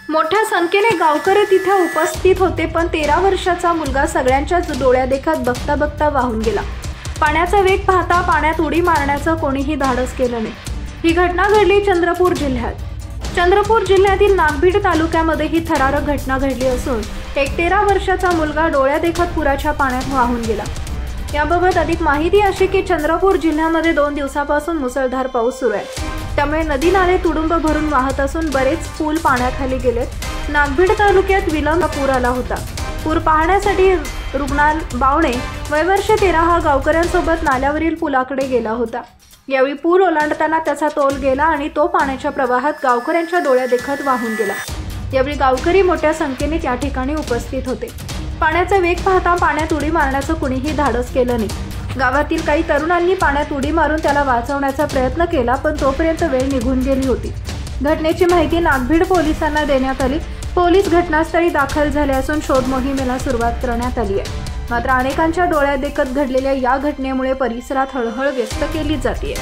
मोठ्या संख्येने गावकरी तिथे उपस्थित होते, पण 13 वर्षाचा मुलगा सगळ्यांच्याच डोळ्यादेखत बघता बघता वाहून गेला। पाण्याचा वेग पाहता पाण्यात उडी मारण्याचं कोणीही धाडस केलं नाही। ही घटना घडली चंद्रपूर जिल्ह्यात। चंद्रपूर जिल्ह्यातील नागभीड तालुक्यामध्ये ही थरारक घटना घडली असून एक 13 वर्षाचा मुलगा डोळ्यादेखत पुराच्या पाण्यात वाहून गेला। याबाबत अधिक माहिती अशी की चंद्रपूर जिल्ह्यामध्ये 2 दिवसापासून मुसळधार पाऊस सुरू आहे, त्यामुळे नदी नाले तुडुंब भरून वाहत असून बरेच पूल पाण्याखाली गेलेत। नागभीड तालुक्यात विलंब पूर आला होता। पूर पाहण्यासाठी रुग्णाल बावणे वय वर्ष 13 हा गावकऱ्यांसोबत नाल्यावरील पुलाकडे गेला होता। यावेळी पूल ओलांडताना त्याचा तोल गेला आणि तो पाण्याच्या प्रवाहात गावकऱ्यांच्या डोळ्यादेखत वाहून गेला। यावेळी गावकरी मोठ्या संख्येने त्या ठिकाणी उपस्थित होते। पाण्याचा वेग पाहता पाण्यात उडी मारण्याचं कुणीही धाडस केलं नाही। गावातील काही तरुणांनी पाण्यात उडी मारून त्याला वाचवण्याचा प्रयत्न केला, पण तोपर्यंत वेळ निघून गेली होती। घटनेची माहिती नागभीड पोलिसांना देण्यात आली। पोलीस घटनास्थळी दाखल झाले असून शोध मोहिमेला सुरुवात करण्यात आली आहे। मात्र अनेकांच्या डोळ्यादेखत घडलेल्या या घटनेमुळे परिसरात हळहळ व्यक्त केली जाते।